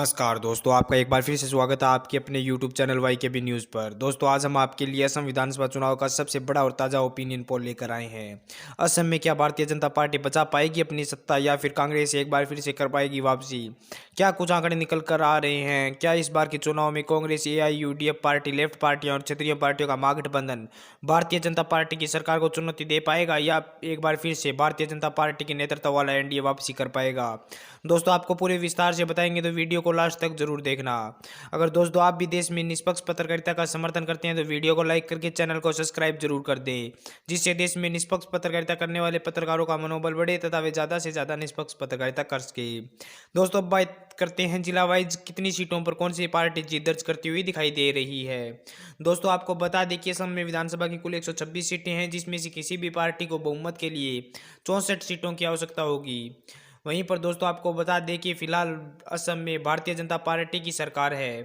नमस्कार दोस्तों, आपका एक बार फिर से स्वागत है आपके अपने YouTube चैनल वाई के बी न्यूज़ पर। दोस्तों, आज हम आपके लिए असम विधानसभा चुनाव का सबसे बड़ा और ताज़ा ओपिनियन पोल लेकर आए हैं। असम में क्या भारतीय जनता पार्टी बचा पाएगी अपनी सत्ता या फिर कांग्रेस एक बार फिर से कर पाएगी वापसी? क्या कुछ आंकड़े निकल कर आ रहे हैं? क्या इस बार के चुनाव में कांग्रेस, AIUDF पार्टी, लेफ्ट पार्टियां और क्षेत्रीय पार्टियों का महागठबंधन भारतीय जनता पार्टी की सरकार को चुनौती दे पाएगा या एक बार फिर से भारतीय जनता पार्टी के नेतृत्व वाला एनडीए वापसी कर पाएगा? दोस्तों, आपको पूरे विस्तार से बताएंगे तो वीडियो को लास्ट तक जरूर देखना। अगर दोस्तों आप भी देश में निष्पक्ष पत्रकारिता का समर्थन करते हैं तो वीडियो को लाइक करके चैनल को सब्सक्राइब जरूर कर दें, जिससे देश में निष्पक्ष पत्रकारिता करने वाले पत्रकारों का मनोबल बढ़े तथा वे ज़्यादा से ज़्यादा निष्पक्ष पत्रकारिता कर सके। दोस्तों, अब बात करते हैं जिला वाइज कितनी सीटों पर कौन सी पार्टी जीत दर्ज करती हुई दिखाई दे रही है। दोस्तों, आपको बता दें कि असम में विधानसभा की कुल 126 सीटें हैं, जिसमें से किसी भी पार्टी को बहुमत के लिए 64 सीटों की आवश्यकता होगी। वहीं पर दोस्तों आपको बता दें कि फिलहाल असम में भारतीय जनता पार्टी की सरकार है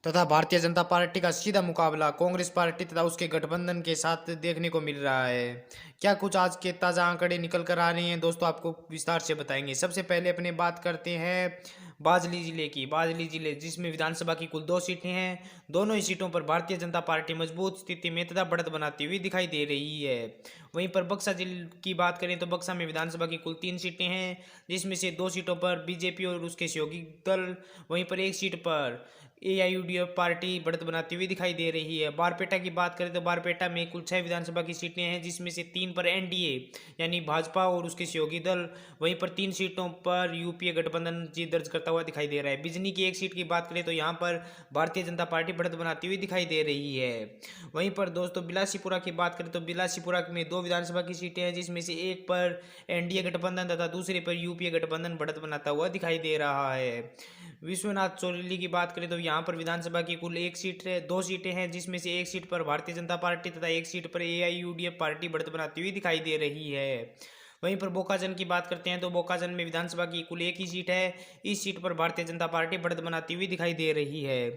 तथा भारतीय जनता पार्टी का सीधा मुकाबला कांग्रेस पार्टी तथा उसके गठबंधन के साथ देखने को मिल रहा है। क्या कुछ आज के ताज़ा आंकड़े निकल कर आ रहे हैं दोस्तों, आपको विस्तार से बताएंगे। सबसे पहले अपने बात करते हैं बाजली जिले की। बाजली जिले जिसमें विधानसभा की कुल 2 सीटें हैं, दोनों ही सीटों पर भारतीय जनता पार्टी मजबूत स्थिति में तथा बढ़त बनाती हुई दिखाई दे रही है। वहीं पर बक्सा जिले की बात करें तो बक्सा में विधानसभा की कुल 3 सीटें हैं, जिसमें से 2 सीटों पर बीजेपी और उसके सहयोगी दल, वहीं पर 1 सीट पर AIUDF पार्टी बढ़त बनाती हुई दिखाई दे रही है। बारपेटा की बात करें तो बारपेटा में कुल 6 विधानसभा की सीटें हैं, जिसमें से 3 पर एनडीए यानी भाजपा और उसके सहयोगी दल, वहीं पर 3 सीटों पर यूपीए गठबंधन जीत दर्ज करता हुआ दिखाई दे रहा है। बिजनी की 1 सीट की बात करें तो यहाँ पर भारतीय जनता पार्टी बढ़त बनाती हुई दिखाई दे रही है। वहीं पर दोस्तों बिलासीपुरा की बात करें तो बिलासीपुरा में 2 विधानसभा की सीटें हैं, जिसमें से एक पर एनडीए गठबंधन तथा दूसरे पर यूपीए गठबंधन बढ़त बनाता हुआ दिखाई दे रहा है। विश्वनाथ चौधरी की बात करें तो यहाँ पर विधानसभा की कुल 1 सीट है, 2 सीटें हैं, जिसमें से 1 सीट पर भारतीय जनता पार्टी तथा 1 सीट पर AIUDF पार्टी बढ़त बनाती हुई दिखाई दे रही है। वहीं पर बोकाजन की बात करते हैं तो बोकाजन में विधानसभा की कुल 1 ही सीट है, इस सीट पर भारतीय जनता पार्टी बढ़त बनाती हुई दिखाई दे रही है।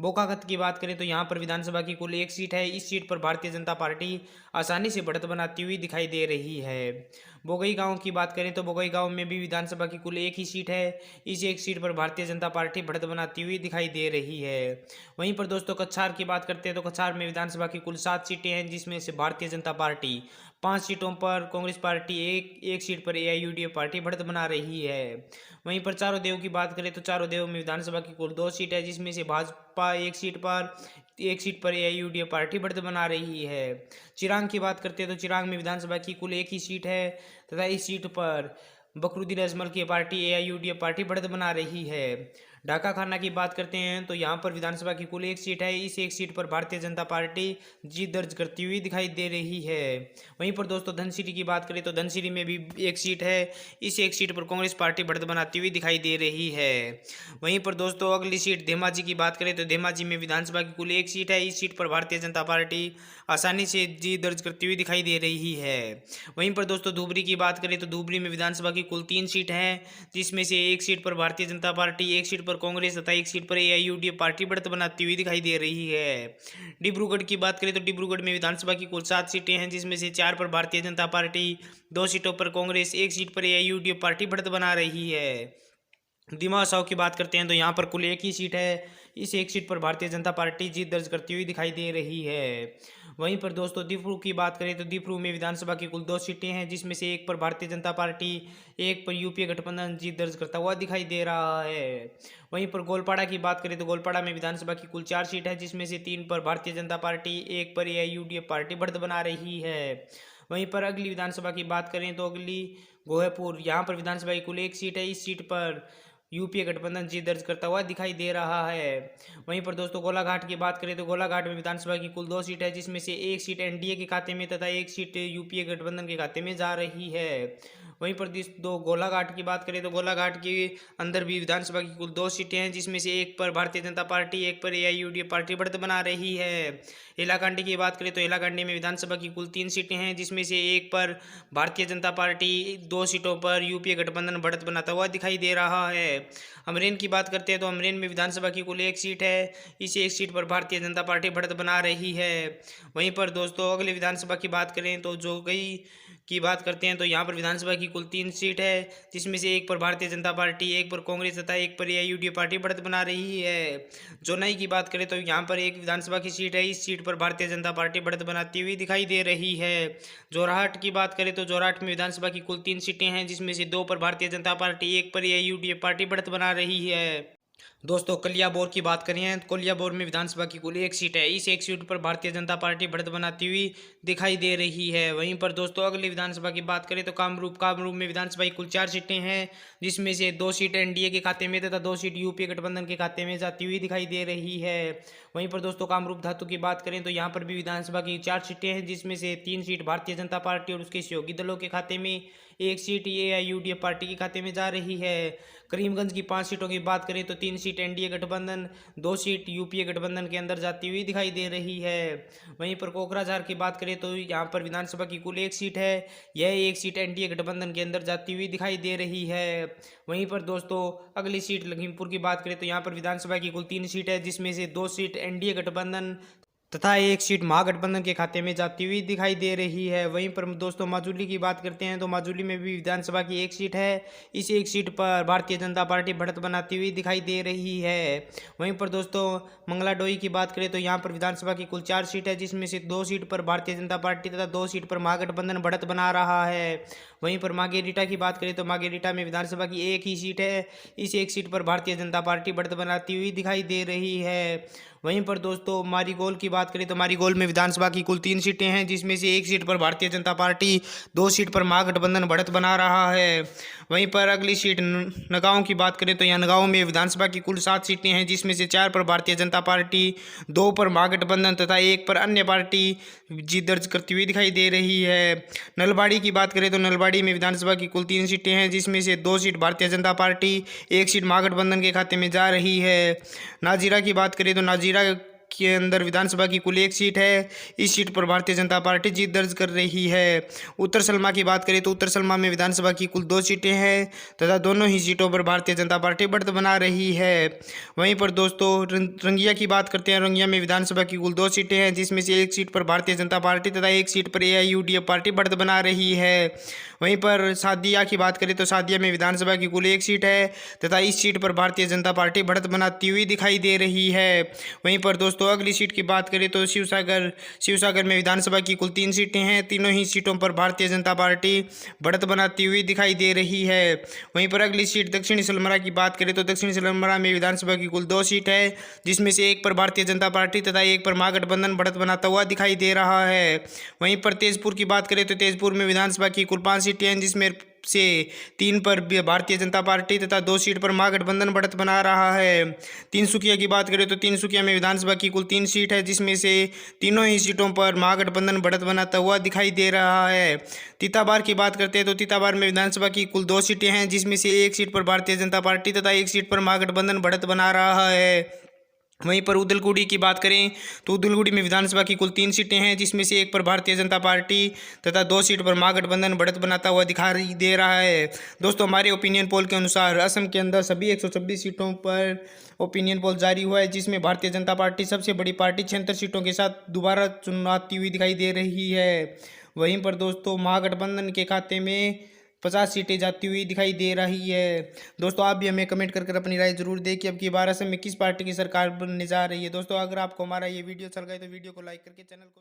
बोकागत की बात करें तो यहाँ पर विधानसभा की कुल 1 सीट है, इस सीट पर भारतीय जनता पार्टी आसानी से बढ़त बनाती हुई दिखाई दे रही है। बोगई गांव की बात करें तो बोगई गांव में भी विधानसभा की कुल 1 ही सीट है, इस 1 सीट पर भारतीय जनता पार्टी बढ़त बनाती हुई दिखाई दे रही है। वहीं पर दोस्तों कछार की बात करते हैं तो कछार में विधानसभा की कुल 7 सीटें हैं, जिसमें से भारतीय जनता पार्टी 5 सीटों पर, कांग्रेस पार्टी एक सीट पर AIUDF पार्टी बढ़त बना रही है। वहीं पर चारों देव की बात करें तो चारों देव में विधानसभा की कुल 2 सीट है, जिसमें से भाजपा एक सीट पर AIUDF पार्टी बढ़त बना रही है। चिरांग की बात करते हैं तो चिरांग में विधानसभा की कुल 1 ही सीट है तथा इस सीट पर बकरुद्दीन अजमल की पार्टी AIUDF पार्टी बढ़त बना रही है। ढाका खाना की बात करते हैं तो यहाँ पर विधानसभा की कुल 1 सीट है, इस 1 सीट पर भारतीय जनता पार्टी जीत दर्ज करती हुई दिखाई दे रही है। वहीं पर दोस्तों धनसिरी की बात करें तो धनसिरी में भी 1 सीट है, इस 1 सीट पर कांग्रेस पार्टी बढ़त बनाती हुई दिखाई दे रही है। वहीं पर दोस्तों अगली सीट धेमाजी की बात करें तो धेमाजी में विधानसभा की कुल 1 सीट है, इस सीट पर भारतीय जनता पार्टी आसानी से जीत दर्ज करती हुई दिखाई दे रही है। वहीं पर दोस्तों धुबरी की बात करें तो धुबरी में विधानसभा की कुल 3 सीट हैं, जिसमें से 1 सीट पर भारतीय जनता पार्टी, 1 सीट पर कांग्रेस तथा 1 सीट पर AIUDF पार्टी बढ़त बनाती हुई दिखाई दे रही है। डिब्रूगढ़ की बात करें तो डिब्रूगढ़ में विधानसभा की कुल 7 सीटें हैं, जिसमें से 4 पर भारतीय जनता पार्टी, 2 सीटों पर कांग्रेस, 1 सीट पर AIUDF पार्टी बढ़त बना रही है। दिमाग साव की बात करते हैं तो यहाँ पर कुल 1 ही सीट है, इस 1 सीट पर भारतीय जनता पार्टी जीत दर्ज करती हुई दिखाई दे रही है। वहीं पर दोस्तों दीपरू की बात करें तो दीपरू में विधानसभा की कुल 2 सीटें हैं, जिसमें से 1 पर भारतीय जनता पार्टी, 1 पर यूपीए गठबंधन जीत दर्ज करता हुआ दिखाई दे रहा है। वहीं पर गोलपाड़ा की बात करें तो गोलपाड़ा में विधानसभा की कुल 4 सीट है, जिसमें से 3 पर भारतीय जनता पार्टी, 1 पर AIUDF पार्टी बढ़त बना रही है। वहीं पर अगली विधानसभा की बात करें तो अगली गोहेपुर, यहाँ पर विधानसभा की कुल 1 सीट है, इस सीट पर यूपीए गठबंधन जीत दर्ज करता हुआ दिखाई दे रहा है। वहीं पर दोस्तों गोलाघाट की बात करें तो गोलाघाट में विधानसभा की कुल 2 सीट है, जिसमें से 1 सीट एनडीए के खाते में तथा 1 सीट यूपीए गठबंधन के खाते में जा रही है। वहीं पर दो गोलाघाट की बात करें तो गोलाघाट के अंदर भी विधानसभा की कुल 2 सीटें हैं, जिसमें से 1 पर भारतीय जनता पार्टी, 1 पर AIUDF पार्टी बढ़त बना रही है। हैलाकांडी की बात करें तो हैलाकांडी में विधानसभा की कुल 3 सीटें हैं, जिसमें से 1 पर भारतीय जनता पार्टी, 2 सीटों पर यूपीए गठबंधन बढ़त बनाता हुआ दिखाई दे रहा है। अमरेन की बात करते हैं तो अमरेन में विधानसभा की कुल 1 सीट है, इस 1 सीट पर भारतीय जनता पार्टी बढ़त बना रही है। वहीं पर दोस्तों अगले विधानसभा की बात करें तो जोगई की बात करते हैं तो यहाँ पर विधानसभा की कुल 3 सीट है, जिसमें से एक पर भारतीय जनता पार्टी, एक पर कांग्रेस तथा एक पर एआईयूडीएफ पार्टी बढ़त बना रही है। जोनाई की बात करें तो यहाँ पर एक विधानसभा की सीट है, इस सीट पर भारतीय जनता पार्टी बढ़त बनाती हुई दिखाई दे रही है। जोरहाट की बात करें तो जोरहाट में विधानसभा की कुल 3 सीटें हैं, जिसमें से 2 पर भारतीय जनता पार्टी, एक पर एआईयूडीएफ पार्टी बढ़त बना रही है। दोस्तों कलियाबोर की बात करें तो कलियाबोर में विधानसभा की कुल 1 सीट है, इस 1 सीट पर भारतीय जनता पार्टी बढ़त बनाती हुई दिखाई दे रही है। वहीं पर दोस्तों अगली विधानसभा की बात करें तो कामरूप में विधानसभा की कुल 4 सीटें हैं, जिसमें से 2 सीट एनडीए के खाते में तथा 2 सीट यूपीए गठबंधन के खाते में जाती हुई दिखाई दे रही है। वहीं पर दोस्तों कामरूप धातु की बात करें तो यहाँ पर भी विधानसभा की 4 सीटें हैं, जिसमें से 3 सीट भारतीय जनता पार्टी और उसके सहयोगी दलों के खाते में, 1 सीट एआईयूडीएफ पार्टी के खाते में जा रही है। करीमगंज की 5 सीटों की बात करें तो 3 सीट एनडीए गठबंधन, 2 सीट यूपीए गठबंधन के अंदर जाती हुई दिखाई दे रही है। वहीं पर कोकराझार की बात करें तो यहाँ पर विधानसभा की कुल 1 सीट है, यह 1 सीट एनडीए गठबंधन के अंदर जाती हुई दिखाई दे रही है। वहीं पर दोस्तों अगली सीट लखीमपुर की बात करें तो यहाँ पर विधानसभा की कुल 3 सीट है, जिसमें से 2 सीट एनडीए गठबंधन तथा 1 सीट महागठबंधन के खाते में जाती हुई दिखाई दे रही है। वहीं पर दोस्तों माजुली की बात करते हैं तो माजुली में भी विधानसभा की 1 सीट है, इस 1 सीट पर भारतीय जनता पार्टी बढ़त बनाती हुई दिखाई दे रही है। वहीं पर दोस्तों मंगलाडोई की बात करें तो यहाँ पर विधानसभा की कुल 4 सीट है, जिसमें से 2 सीट पर भारतीय जनता पार्टी तथा 2 सीट पर महागठबंधन बढ़त बना रहा है। वहीं पर मार्गेरिटा की बात करें तो मार्गेरिटा में विधानसभा की 1 ही सीट है, इस 1 सीट पर भारतीय जनता पार्टी बढ़त बनाती हुई दिखाई दे रही है। वहीं पर दोस्तों मारीगोल की बात करें तो मारीगोल में विधानसभा की कुल 3 सीटें हैं, जिसमें से 1 सीट पर भारतीय जनता पार्टी, 2 सीट पर महागठबंधन बढ़त बना रहा है। वहीं पर अगली सीट नगांव की बात करें तो यहाँ नगांव में विधानसभा की कुल 7 सीटें हैं, जिसमें से 4 पर भारतीय जनता पार्टी, 2 पर महागठबंधन तथा 1 पर अन्य पार्टी जीत दर्ज करती हुई दिखाई दे रही है। नलबाड़ी की बात करें तो नलबाड़ी में विधानसभा की कुल 3 सीटें हैं, जिसमें से 2 seat Bharatiya Janata party, 1 seat महागठबंधन के खाते में जा रही है। नाजीरा की बात करें तो नाजीरा के अंदर विधानसभा की कुल 1 सीट है, इस सीट पर भारतीय जनता पार्टी जीत दर्ज कर रही है। उत्तर सलमा की बात करें तो उत्तर सलमा में विधानसभा की कुल 2 सीटें हैं तथा दोनों ही सीटों पर भारतीय जनता पार्टी बढ़त बना रही है। वहीं पर दोस्तों रंगिया की बात करते हैं, रंगिया में विधानसभा की कुल 2 सीटें हैं, जिसमें से 1 सीट पर भारतीय जनता पार्टी तथा 1 सीट पर एआईयूडीएफ पार्टी बढ़त बना रही है। वहीं पर सादिया की बात करें तो सादिया में विधानसभा की कुल 1 सीट है तथा इस सीट पर भारतीय जनता पार्टी बढ़त बनाती हुई दिखाई दे रही है। वहीं पर दोस्तों अगली सीट की बात करें तो शिवसागर में विधानसभा की कुल 3 सीटें हैं, तीनों ही सीटों पर भारतीय जनता पार्टी बढ़त बनाती हुई दिखाई दे रही है। वहीं पर अगली सीट दक्षिणी सलमरा की बात करें तो दक्षिणी सलमरा में विधानसभा की कुल 2 सीट है, जिसमें से 1 पर भारतीय जनता पार्टी तथा 1 पर महागठबंधन बढ़त बनाता हुआ दिखाई दे रहा है। वहीं पर तेजपुर की बात करें तो तेजपुर में विधानसभा की कुल 5 सीटें हैं, जिसमें से 3 पर भारतीय जनता पार्टी तथा 2 सीट पर महागठबंधन बढ़त बना रहा है। तिनसुकिया की बात करें तो तिनसुकिया में विधानसभा की कुल 3 सीट है, जिसमें से तीनों ही सीटों पर महागठबंधन बढ़त बनाता हुआ दिखाई दे रहा है। तीताबार की बात करते हैं तो तीताबार में विधानसभा की कुल 2 सीटें हैं, जिसमें से 1 सीट पर भारतीय जनता पार्टी तथा 1 सीट पर महागठबंधन बढ़त बना रहा है। वहीं पर उदलगुड़ी की बात करें तो उदलगुड़ी में विधानसभा की कुल 3 सीटें हैं, जिसमें से 1 पर भारतीय जनता पार्टी तथा 2 सीट पर महागठबंधन बढ़त बनाता हुआ दिखाई दे रहा है। दोस्तों हमारे ओपिनियन पोल के अनुसार असम के अंदर सभी 126 सीटों पर ओपिनियन पोल जारी हुआ है, जिसमें भारतीय जनता पार्टी सबसे बड़ी पार्टी 76 सीटों के साथ दोबारा चुनाती हुई दिखाई दे रही है। वहीं पर दोस्तों महागठबंधन के खाते में 50 सीटें जाती हुई दिखाई दे रही है। दोस्तों आप भी हमें कमेंट कर अपनी राय जरूर दें कि अब की बार असम में किस पार्टी की सरकार बनने जा रही है। दोस्तों अगर आपको हमारा ये वीडियो अच्छा लगा है तो वीडियो को लाइक करके चैनल को